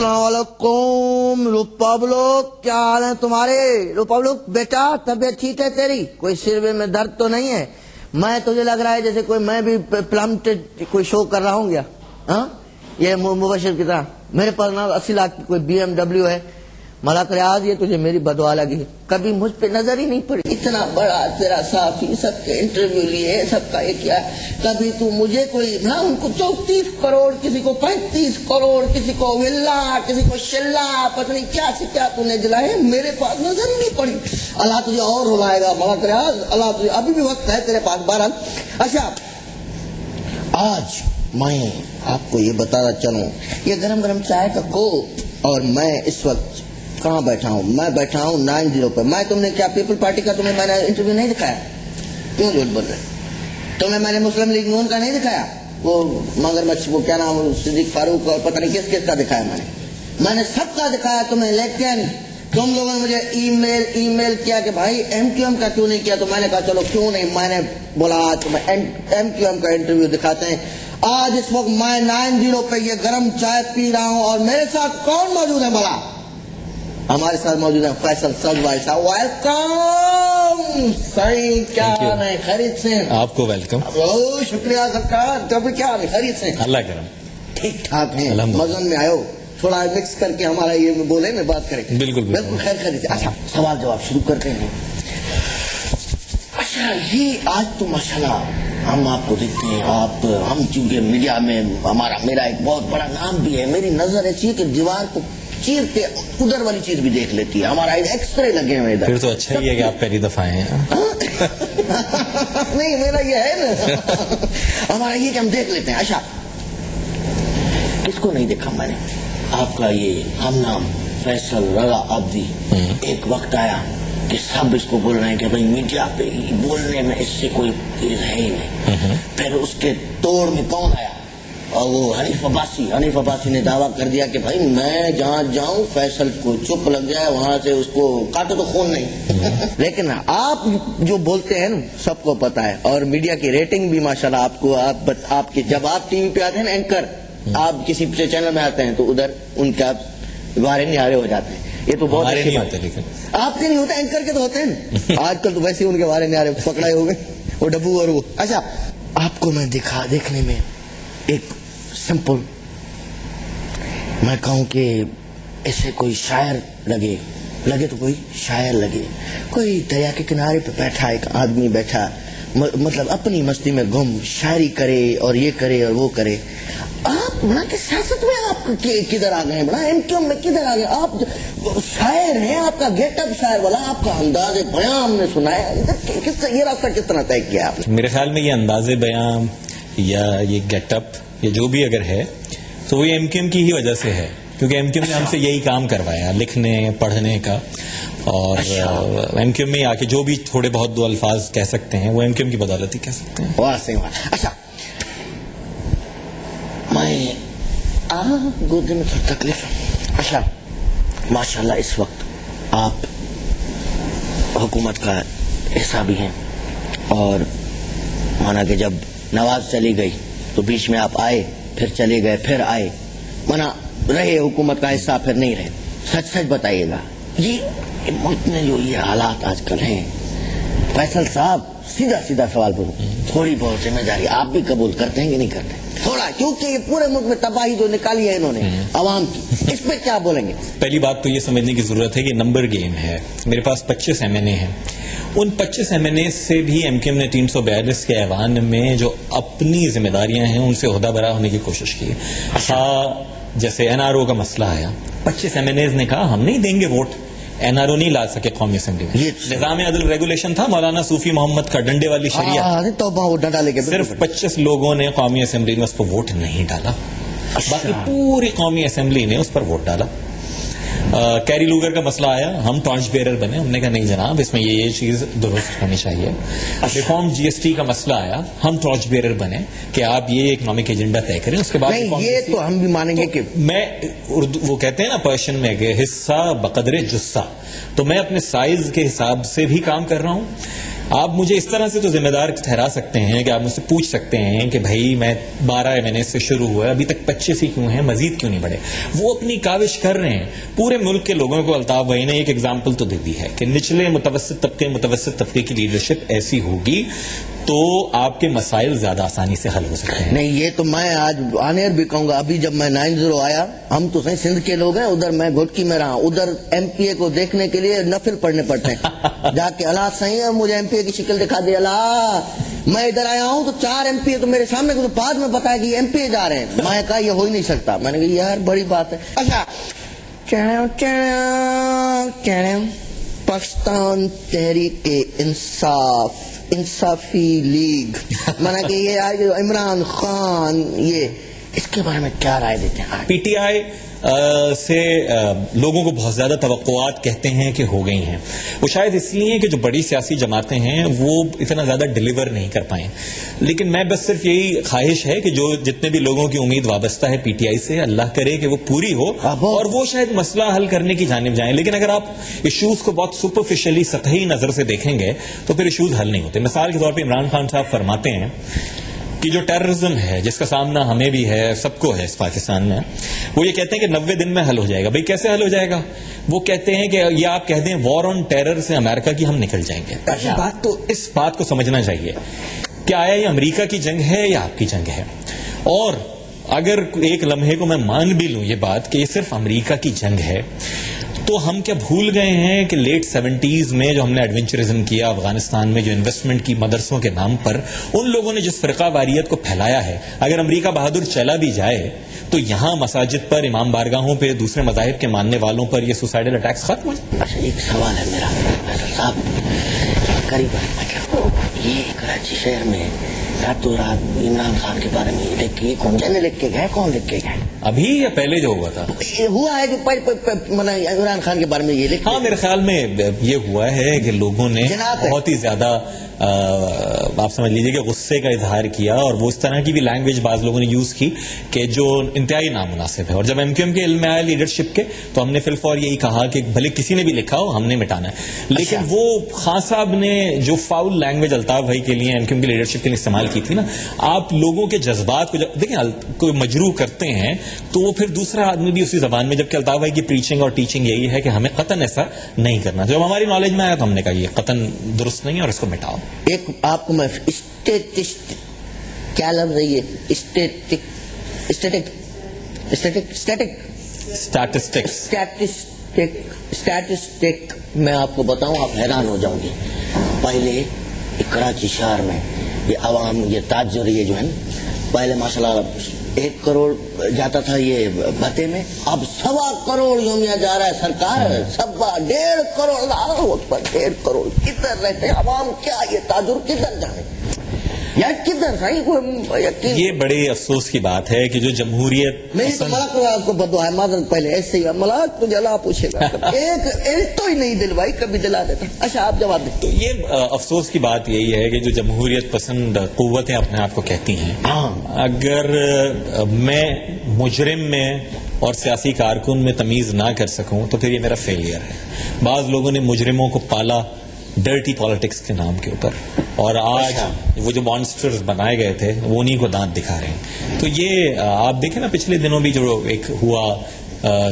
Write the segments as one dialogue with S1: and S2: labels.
S1: السلام علیکم روپابلو، کیا حال ہے تمہارے؟ روپابلو بیٹا طبیعت ٹھیک ہے تیری؟ کوئی سر میں درد تو نہیں ہے؟ میں تجھے لگ رہا ہے جیسے کوئی میں بھی پلمٹڈ کوئی شو کر رہا ہوں گیا، ہاں یہ مبشر کی طرح۔ میرے پاس نا 80 لاکھ کی کوئی BMW ہے، ملاک ریاض یہ تجھے میری بدعا لگی، کبھی مجھ پہ نظر ہی نہیں پڑی۔ اتنا بڑا تیرا صافی، سب کے انٹرویو لیے، سب کا یہ کیا، کبھی تو مجھے کوئی نا، ان کو 34 کروڑ، کسی کو 35 کروڑ، کسی کو ولا، کسی کو شلا، پتہ نہیں کیا سے کیا تو نے دلائے، میرے پاس نظر ہی نہیں پڑی۔ اللہ تجھے اور رلائے گا ملاک ریاض، اللہ تجھے، ابھی بھی وقت ہے تیرے پاس۔ بہرحال اچھا، آج میں آپ کو یہ بتانا چلوں، یہ گرم گرم چائے کا کوپ، اور میں اس وقت کہاں بیٹھا ہوں؟ میں بیٹھا ہوں 90 پہ۔ میں تم نے کیا پیپل پارٹی کا تمہیں میں نے انٹرویو نہیں دکھایا؟ کیوں جھوٹ بول رہے؟ تمہیں میں نے مسلم لیگ نون کا نہیں دکھایا؟ وہ مگر مچھ وہ کیا نام، صدیق فاروق اور پتہ نہیں کس کس کا دکھایا؟ میں نے سب کا دکھایا تمہیں، لیکن تم لوگوں نے مجھے ای میل کیا کہ بھائی MQM کا کیوں نہیں کیا؟ تو میں نے کہا چلو کیوں نہیں، میں نے بولا تمہیں MQM کا انٹرویو دکھاتے ہیں۔ آج اس وقت میں 90 پہ یہ گرم چائے پی رہا ہوں، اور میرے ساتھ کون موجود ہے بھلا؟ ہمارے ساتھ موجود ہے فیصل سلوائی صاحب۔ ویلکم صحیح، کیا حال ہے؟ خیریت سے؟ آپ کو ویلکم۔ بہت شکریہ سرکار، کب کیا حال ہے؟ خیریت سے؟ اللہ کرم، ٹھیک ٹھاک ہیں، مزن میں آئے ہو، تھوڑا مکس کر کے ہمارا یہ بولے نا بات کریں۔ بالکل بالکل خیر خیریت سے۔ اچھا سوال جواب شروع کرتے ہیں۔ اچھا یہ آج تو ماشاءاللہ ہم آپ کو دیکھتے ہیں، آپ ہم چونکہ میڈیا میں میرا ایک بہت بڑا نام بھی ہے، میری نظر ایسی ہے کہ دیوار کو چیر کے ادھر والی چیز بھی دیکھ لیتی ہے، ہمارا ایکس رے لگے ہوئے ادھر۔ پھر تو اچھا ہی ہے کہ آپ پہلی دفعہ آئے ہیں۔ نہیں میرا یہ ہے نا، ہمارا یہ کہ ہم دیکھ لیتے ہیں۔ اچھا کس کو نہیں دیکھا میں نے؟ آپ کا یہ ہم نام فیصل رضا عابدی، ایک وقت آیا کہ سب اس کو بول رہے ہیں کہ بھائی میڈیا پہ بولنے میں اس سے کوئی چیز ہے ہی نہیں۔ پھر اس کے توڑ میں کون آیا؟ اور وہ حنیف عباسی نے دعویٰ کر دیا کہ بھائی میں جہاں جاؤں فیصل کو چپ لگ جائے، وہاں سے اس کو کاٹو تو خون نہیں۔ لیکن آپ جو بولتے ہیں نا سب کو پتا ہے، اور میڈیا کی ریٹنگ بھی ماشاءاللہ آپ کو، آپ کے جب آپ ٹی وی پہ آتے ہیں نا اینکر، آپ کسی چینل میں آتے ہیں تو ادھر ان کا وارے نہارے ہو جاتے ہیں۔ یہ تو بہت اچھی بات ہے، لیکن آپ کے نہیں ہوتا، اینکر کے تو ہوتے ہیں۔ آج کل تو ویسے ان کے وارے نہارے پکڑائے ہو گئے، وہ ڈبو اور وہ۔ اچھا آپ کو میں دیکھنے میں ایک سمپل، میں کہوں کہ ایسے کوئی شاعر لگے تو کوئی شاعر لگے، کوئی دریا کے کنارے پہ بیٹھا ایک آدمی بیٹھا، مطلب اپنی مستی میں گم، شاعری کرے اور یہ کرے اور وہ کرے۔ آپ بڑا کہ سیاست میں آپ کدھر آ گئے ہیں؟ بڑا MQM میں کدھر آ گئے آپ؟ شاعر ہیں، آپ کا گیٹ اپ شاعر والا، آپ کا انداز بیان ہم نے سنا ہے، یہ راستہ کتنا طے کیا آپ نے؟ میرے خیال میں یہ انداز بیان یا یہ گیٹ اپ یا جو بھی اگر ہے تو وہ MQM کی ہی وجہ سے ہے، کیونکہ MQM نے ہم سے یہی کام کروایا، لکھنے پڑھنے کا، اور MQM میں آ کے جو بھی تھوڑے بہت دو الفاظ کہہ سکتے ہیں وہ MQM کی بدولت ہی کہہ سکتے ہیں۔ واہ صحیح بات۔ اچھا میں گردے میں تھوڑی تکلیف۔ اچھا ماشاءاللہ اس وقت آپ حکومت کا حصہ بھی ہیں، اور مانا کہ جب نواز چلی گئی تو بیچ میں آپ آئے، پھر چلے گئے، پھر آئے، مانا رہے حکومت کا حصہ، پھر نہیں رہے۔ سچ بتائیے گا، یہ ملک میں جو یہ حالات آج کل ہیں، فیصل صاحب سیدھا سوال پوچھو، تھوڑی بہت ذمہ داری آپ بھی قبول کرتے ہیں کہ نہیں کرتے؟ تھوڑا، کیونکہ یہ پورے ملک میں تباہی جو نکالی ہے انہوں نے عوام کی، اس پہ کیا بولیں گے؟ پہلی بات تو یہ سمجھنے کی ضرورت ہے کہ نمبر گیم ہے۔ میرے پاس 25 MNA ہیں، ان 25 MNA سے بھی MQM نے 342 کے ایوان میں جو اپنی ذمہ داریاں ہیں ان سے عہدہ برا ہونے کی کوشش کی۔ جیسے NRO کا مسئلہ آیا، 25 MNAs نے کہا ہم نہیں دیں گے ووٹ، NRO نہیں لا سکے قومی اسمبلی میں۔ نظام عدل ریگولیشن تھا مولانا صوفی محمد کا ڈنڈے والی شریعت، صرف 25 لوگوں نے قومی اسمبلی میں اس پر ووٹ نہیں ڈالا، باقی پوری قومی اسمبلی نے اس پر ووٹ ڈالا۔ کیری لوگر کا مسئلہ آیا، ہم ٹارچ بیرر بنے، ہم نے کہا نہیں جناب اس میں یہ چیز درست ہونی چاہیے۔ ریفارم GST کا مسئلہ آیا، ہم ٹارچ بیرر بنے کہ آپ یہ اکنامک ایجنڈا طے کریں، اس کے بعد یہ تو ہم بھی مانیں گے کہ میں وہ کہتے ہیں نا پرشین میں کہ حصہ بقدر جثہ، تو میں اپنے سائز کے حساب سے بھی کام کر رہا ہوں،
S2: آپ مجھے اس طرح سے تو ذمہ دار ٹھہرا سکتے ہیں کہ آپ مجھ سے پوچھ سکتے ہیں کہ بھائی میں 12 مہینے سے شروع ہوا ہے، ابھی تک 25 ہی کیوں ہیں، مزید کیوں نہیں بڑھے؟ وہ اپنی کاوش کر رہے ہیں. پورے ملک کے لوگوں کو الطاف بھائی نے ایک ایگزامپل تو دے دی ہے کہ نچلے متوسط طبقے کی لیڈرشپ ایسی ہوگی تو آپ کے مسائل زیادہ آسانی سے حل ہو سکتے ہیں.
S1: نہیں، یہ تو میں آج آنیر بھی کہوں گا. ابھی جب میں 90 آیا، ہم تو صحیح سندھ کے لوگ ہیں، ادھر میں گھٹکی میں رہا، ادھر ایم پی اے کو دیکھنے کے لیے نفل پڑھنے پڑتے ہیں. جا کے اللہ صحیح ہے، مجھے ایم پی اے کی شکل دکھا دی. اللہ میں ادھر آیا ہوں تو 4 ایم پی اے تو میرے سامنے کو، تو بعد میں بتایا کہ ایم پی اے جا رہے ہیں. میں کہا یہ ہو ہی نہیں سکتا. میں نے کہا یار بڑی بات ہے. اچھا، پاکستان تحریک انصافی لیگ، میں نے کہ یہ آج عمران خان، یہ اس کے بارے میں کیا رائے دیتے ہیں؟
S2: پی ٹی آئی سے لوگوں کو بہت زیادہ توقعات کہتے ہیں کہ ہو گئی ہیں. وہ شاید اس لیے کہ جو بڑی سیاسی جماعتیں ہیں وہ اتنا زیادہ ڈیلیور نہیں کر پائیں. لیکن میں بس صرف یہی خواہش ہے کہ جو جتنے بھی لوگوں کی امید وابستہ ہے پی ٹی آئی سے، اللہ کرے کہ وہ پوری ہو اور وہ شاید مسئلہ حل کرنے کی جانب جائیں. لیکن اگر آپ ایشوز کو بہت سپرفیشلی سطحی نظر سے دیکھیں گے تو پھر ایشوز حل نہیں ہوتے. مثال کے طور پہ عمران خان صاحب فرماتے ہیں کہ جو ٹیررزم ہے جس کا سامنا ہمیں بھی ہے، سب کو ہے اس پاکستان میں، وہ یہ کہتے ہیں کہ 90 دن میں حل ہو جائے گا. بھئی کیسے حل ہو جائے گا؟ وہ کہتے ہیں کہ یہ آپ کہہ دیں وار آن ٹیرر سے امریکہ کی ہم نکل جائیں گے. بات تو اس بات کو سمجھنا چاہیے کہ آیا یہ امریکہ کی جنگ ہے یا آپ کی جنگ ہے. اور اگر ایک لمحے کو میں مان بھی لوں یہ بات کہ یہ صرف امریکہ کی جنگ ہے، تو ہم کیا بھول گئے ہیں کہ لیٹ 70s میں جو ہم نے ایڈونچرزم کیا افغانستان میں، جو انویسٹمنٹ کی مدرسوں کے نام پر ان لوگوں نے جس فرقہ واریت کو پھیلایا ہے، اگر امریکہ بہادر چلا بھی جائے تو یہاں مساجد پر، امام بارگاہوں پہ، دوسرے مذاہب کے ماننے والوں پر یہ سوسائڈل اٹیکس ختم ہو جائے.
S1: اچھا، ایک سوال ہے میرا صاحب، قریب یہ کراچی شہر میں راتوں رات عمران خان کے بارے میں لکھ کے کون لکھ کے گئے؟ کون لکھ کے گئے؟
S2: ابھی یا پہلے جو ہوا تھا؟
S1: ہوا ہے جو عمران خان کے بارے میں یہ لکھ.
S2: ہاں، میرے خیال میں یہ ہوا ہے کہ لوگوں نے بہت ہی زیادہ آپ سمجھ لیجیے کہ غصے کا اظہار کیا، اور وہ اس طرح کی بھی لینگویج بعض لوگوں نے یوز کی کہ جو انتہائی نامناسب ہے. اور جب ایم کیو ایم کے علم میں آیا لیڈرشپ کے، تو ہم نے فی الفور یہی کہا کہ بھلے کسی نے بھی لکھا ہو، ہم نے مٹانا ہے. لیکن وہ خان صاحب نے جو فاؤل لینگویج الطاف بھائی کے لیے، ایم کیو ایم کی لیڈرشپ کے لیے استعمال کی تھی نا، آپ لوگوں کے جذبات کو جب دیکھیں کوئی مجروح کرتے ہیں تو وہ پھر دوسرا آدمی بھی اسی زبان میں، جبکہ الطاف بھائی کی پریچنگ اور ٹیچنگ یہی ہے کہ ہمیں قطعاً ایسا نہیں کرنا. جب ہماری نالج میں آیا تو ہم نے کہا یہ قطعاً درست نہیں ہے اور اس کو مٹاؤ.
S1: ایک آپ کو میں اسٹیٹسٹ، کیا لفظ ہے یہ؟ اسٹیٹسٹک میں آپ کو بتاؤں، آپ حیران ہو جاؤں گے. پہلے کراچی شہر میں یہ عوام، یہ تاجر، یہ جو ہے نا، پہلے ماشاءاللہ 1 کروڑ جاتا تھا یہ بھتے میں، اب 1.25 کروڑ یومیہ جا رہا ہے. سرکار 1.5 کروڑ، 1.5 کروڑ کدھر رہتے ہیں عوام؟ کیا یہ تاجر کدھر جائیں یار، کدھر صحیح؟
S2: یہ بڑے افسوس کی بات ہے کہ جو جمہوریت،
S1: نہیں تو ملک آپ کو بدو ہے معذرت، پہلے ایسے ہی ملک تجھے اللہ پوچھے گا. ایک تو ہی نہیں دلوائی، کبھی دلا دیتا. اچھا آپ جواب دیں.
S2: تو یہ افسوس کی بات یہی ہے کہ جو جمہوریت پسند قوتیں اپنے آپ کو کہتی ہیں، اگر میں مجرم میں اور سیاسی کارکن میں تمیز نہ کر سکوں تو پھر یہ میرا فیلئر ہے. بعض لوگوں نے مجرموں کو پالا ڈرٹی پالیٹکس کے نام کے اوپر، اور آج وہ جو مانسٹرز بنائے گئے تھے وہ انہیں کو دانت دکھا رہے ہیں. تو یہ آپ دیکھیں نا، پچھلے دنوں بھی جو ایک ہوا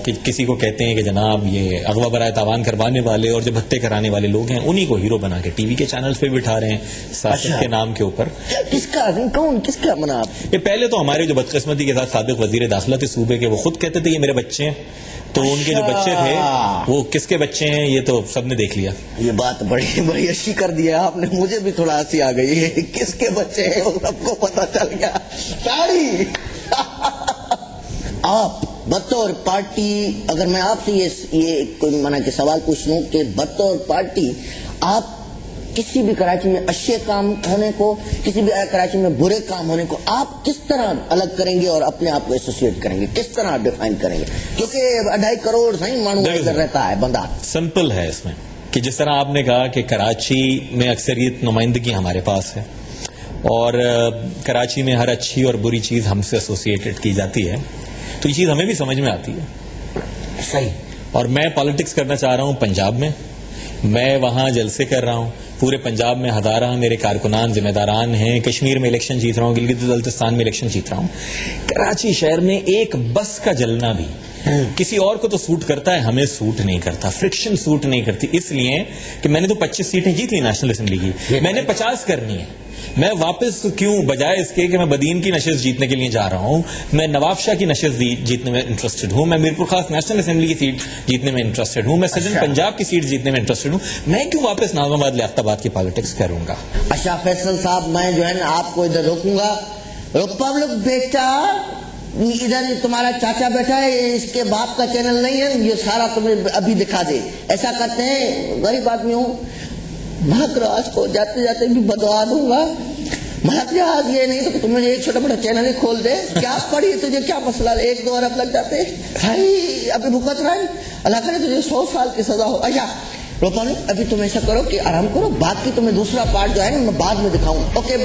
S2: کہ کسی کو کہتے ہیں کہ جناب یہ اغوا برائے تاوان کروانے والے اور جو بھتے کرانے والے لوگ ہیں انہیں کو ہیرو بنا کے ٹی وی کے چینلز پہ بٹھا رہے ہیں سیاست کے نام کے اوپر.
S1: کس کا کون کس کا منا؟
S2: یہ پہلے تو ہمارے جو بدقسمتی کے ساتھ سابق وزیر داخلہ تھے صوبے کے، وہ خود کہتے تھے یہ میرے بچے ہیں. تو ان کے جو بچے تھے وہ کس کے بچے ہیں یہ تو سب نے دیکھ لیا. یہ
S1: بات بڑی اچھی کر دیا آپ نے، مجھے بھی تھوڑا ہنسی آ گئی ہے. کس کے بچے ہیں وہ سب کو پتا چل گیا. ساری آپ بطور پارٹی، اگر میں آپ سے یہ کوئی منع کے سوال پوچھ لوں کہ بطور پارٹی آپ کسی بھی کراچی میں اچھے کام ہونے کو، کسی بھی کراچی میں برے کام ہونے کو آپ کس طرح الگ کریں گے اور اپنے آپ کو ایسوسیٹ کریں گے؟ کس طرح ڈیفائن کریں گے؟ کیونکہ 2.5 کروڑ صحیح مانو رہتا ہے بندہ.
S2: سمپل ہے اس میں کہ جس طرح آپ نے کہا کہ کراچی میں اکثریت نمائندگی ہمارے پاس ہے اور کراچی میں ہر اچھی اور بری چیز ہم سے ایسوسیٹڈ کی جاتی ہے، تو یہ چیز ہمیں بھی سمجھ میں آتی ہے.
S1: صحیح.
S2: اور میں پالیٹکس کرنا چاہ رہا ہوں پنجاب میں وہاں جلسے کر رہا ہوں. پورے پنجاب میں ہزارہ میرے کارکنان ذمہ داران ہیں. کشمیر میں الیکشن جیت رہا ہوں, گلگت بلتستان میں الیکشن جیت رہا ہوں. کراچی شہر میں ایک بس کا جلنا بھی کسی اور کو تو سوٹ کرتا ہے, ہمیں سوٹ نہیں کرتا. فرکشن سوٹ نہیں کرتی, اس لیے کہ میں نے تو 25 سیٹیں جیت لی نیشنل اسمبلی کی, میں نے 50 کرنی ہے. میں واپس کیوں, بجائے اس کے کہ میں بدین کی نشست جیتنے کے لیے جا رہا ہوں, میں نواب شاہ کی نشست جیتنے میں انٹرسٹڈ ہوں, میں میرپور خاص نیشنل اسمبلی کی سیٹ جیتنے میں انٹرسٹڈ ہوں, میں سدن پنجاب کی سیٹ جیتنے میں انٹرسٹڈ ہوں. میں کیوں واپس نظام آباد لیاقت آباد کی پالیٹکس کروں گا؟
S1: اچھا فیصل صاحب, میں جو ہے نا آپ کو ادھر روکوں گا. ریپبلک بیٹا, ادھر تمہارا چاچا بیٹھا ہے, اس کے باپ کا چینل نہیں ہے, یہ سارا تمہیں ابھی دکھا دے. ایسا کرتے ہیں, غریب آدمی ہوں, مہک راج کو جاتے جاتے بھی بدوا دوں گا. مہک راج یہ نہیں تو تمہیں ایک چھوٹا بڑا چینل ہی کھول دے. کیا پڑھی تجھے, کیا مسئلہ, 1-2 ارب لگ جاتے بھائی, ابھی بھگت رہا ہے, اللہ کرے تجھے 100 سال کی سزا ہو. اچھا روپا, ابھی تم ایسا کرو کہ آرام کرو, بعد کی تمہیں دوسرا پارٹ جو ہے نا میں بعد میں دکھاؤں. Okay bye.